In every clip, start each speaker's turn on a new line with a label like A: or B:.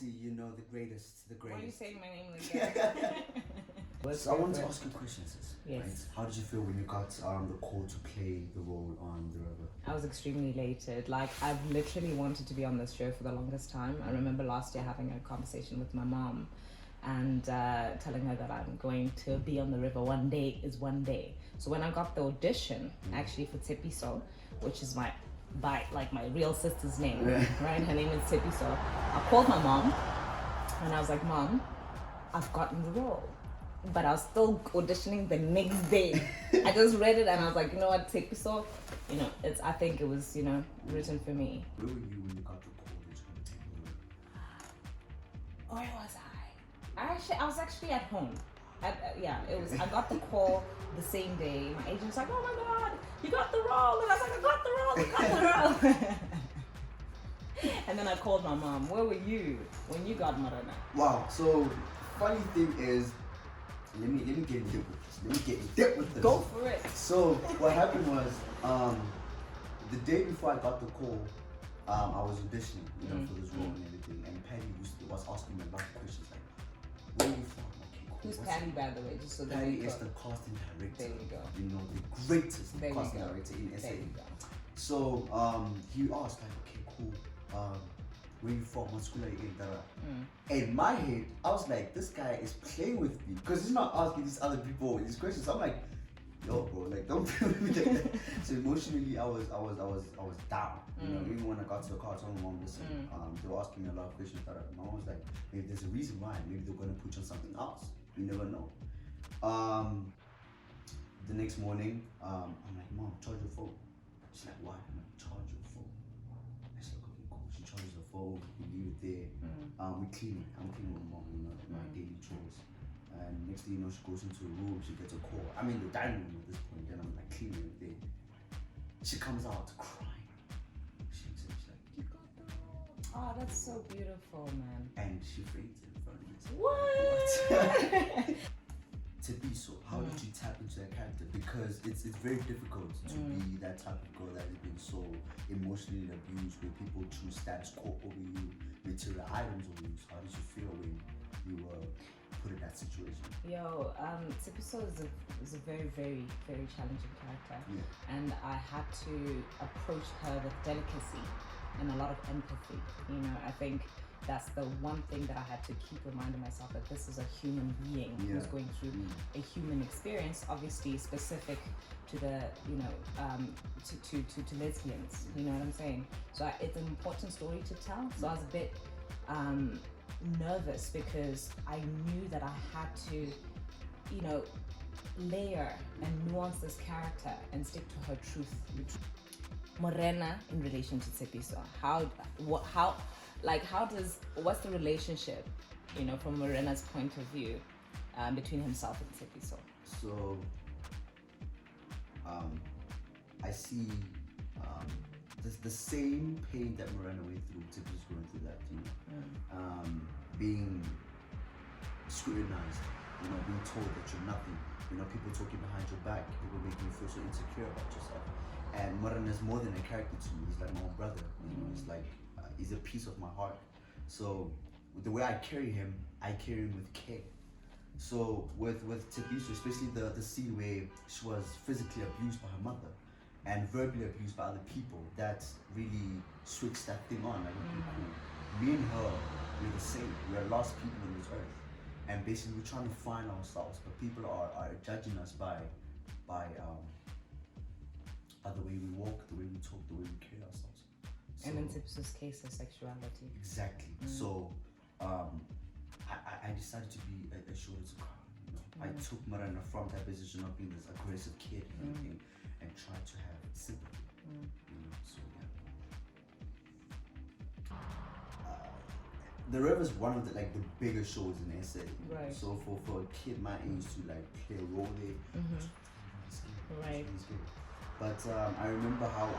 A: Gaosi, the greatest, the
B: Why are you
A: greatest.
B: saying my name like that?
A: So I want to ask you a question, sis.
B: Yes.
A: Right? How did you feel when you got the call to play the role on The River?
B: I was extremely elated. Like, I've literally wanted to be on this show for the longest time. I remember last year having a conversation with my mom and telling her that I'm going to be on The River. One day is one day. So when I got the audition, actually for Thabiso, which is my real sister's name, right? Her name is Thabiso. I called my mom and I was like, Mom, I've gotten the role. But I was still auditioning the next day. I just read it and I was like, you know what, Thabiso, I think it was, written for me.
A: Where were you when you got the call that you were going to take The River?
B: Where was I was actually at home. I got the call the same day. My agent was like, oh my God, you got the role. And I was like, I got the role. And then I called my mom. Where were you when you got Morena?
A: Wow, so funny thing is, let me get in depth with this.
B: Go for it.
A: So what happened was, the day before I got the call, I was auditioning, for this role and everything, and Patty was asking me a lot of questions like, where are you from? Okay, cool.
B: Who's Patty, by the way? Just so that
A: Patty
B: we
A: is
B: go.
A: the casting director.
B: There you go.
A: The greatest
B: There
A: casting
B: you go.
A: director in SA.
B: There you go.
A: So he asked like, okay, cool. Where you from? What school are you in? In my head, I was like, this guy is playing with me because he's not asking these other people these questions. I'm like, yo, bro, like don't play with me like that. So emotionally, I was down. Even when I got to the car, I told my mom, listen, they were asking me a lot of questions. That my mom was like, maybe there's a reason why. Maybe they're gonna put you on something else. You never know. The next morning, I'm like, Mom, charge your phone. She's like, why? I'm like, charge your phone. I said, okay, cool. She charges the phone, we leave it there. We clean it. I'm cleaning with Mom, my daily chores. And next thing you know, she goes into a room, she gets a call. I'm in the dining room at this point, and I'm like cleaning it there. She comes out crying. She's like, you got the role.
B: Oh, that's so beautiful, man.
A: And she fainted in front of me.
B: What?
A: Thabiso, how did you tap into that character? Because it's very difficult to be that type of girl that has been so emotionally abused, where people choose status quo over you, material items over you. So how did you feel when you were put in that situation?
B: Yo, Thabiso is a very, very, very challenging character.
A: Yeah.
B: And I had to approach her with delicacy and a lot of empathy. I think that's the one thing that I had to keep reminding myself, that this is a human being who's going through a human experience, obviously specific to the, to lesbians. You know what I'm saying? So it's an important story to tell. So I was a bit nervous because I knew that I had to, layer and nuance this character and stick to her truth. Morena in relation to Tshepiso. What's the relationship, from Morena's point of view, between himself and Thabiso?
A: So, I see the same pain that Morena went through, Thabiso's going through that, being scrutinized, being told that you're nothing, people talking behind your back, people making you feel so insecure about yourself. And Morena is more than a character to me. He's like my own brother. It's like he's a piece of my heart. So the way I carry him with care. So with Thabiso, especially the scene where she was physically abused by her mother and verbally abused by other people, that really switched that thing on. Like, okay, cool. Me and her, we're the same. We are lost people on this earth, and basically we're trying to find ourselves, but people are judging us by the way we walk, the way we talk, the way we carry ourselves. So,
B: and in Thabiso's case, her sexuality.
A: Exactly. So I decided to be a shoulder to cry. I took Morena from that position of being this aggressive kid and everything, and tried to have sympathy. So yeah. The River is one of the bigger shows in SA.
B: Right.
A: So for a kid my age to play a role there, it's
B: Right.
A: scary. But I remember how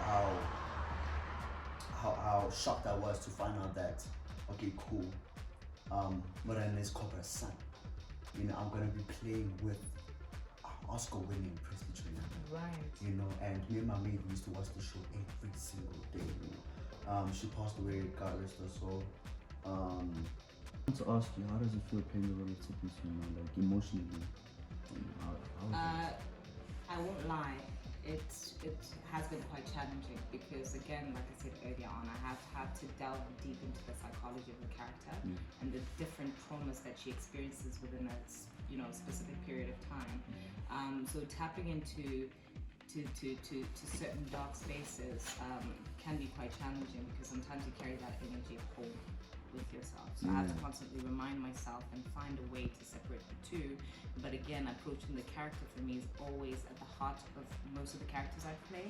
A: shocked I was to find out that, okay, cool, Morena is Cobra's son. I'm gonna be playing with Oscar-winning Presley Trainer.
B: Right.
A: And me and my maid used to watch the show every single day. She passed away, God rest her soul. want to ask you, how does it feel playing the role of Thabiso, you know, like emotionally? How is it?
B: I won't lie, it has been quite challenging because, again, like I said earlier on, I have had to delve deep into the psychology of the character and the different traumas that she experiences within a specific period of time. So tapping into to certain dark spaces can be quite challenging because sometimes you carry that energy home with yourself. So I have to constantly remind myself and find a way to separate the two. But again, approaching the character for me is always at the heart of most of the characters I play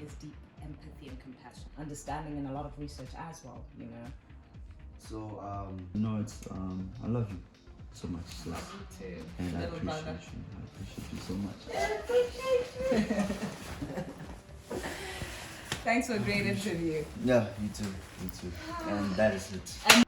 B: is deep empathy and compassion. Understanding and a lot of research as well, you know.
A: So, it's, I love you so much, sis.
B: Love you too.
A: And I
B: Little
A: appreciate
B: brother.
A: you. I appreciate you so much.
B: I appreciate you. Thanks for a great interview.
A: Yeah, you too. And that is it.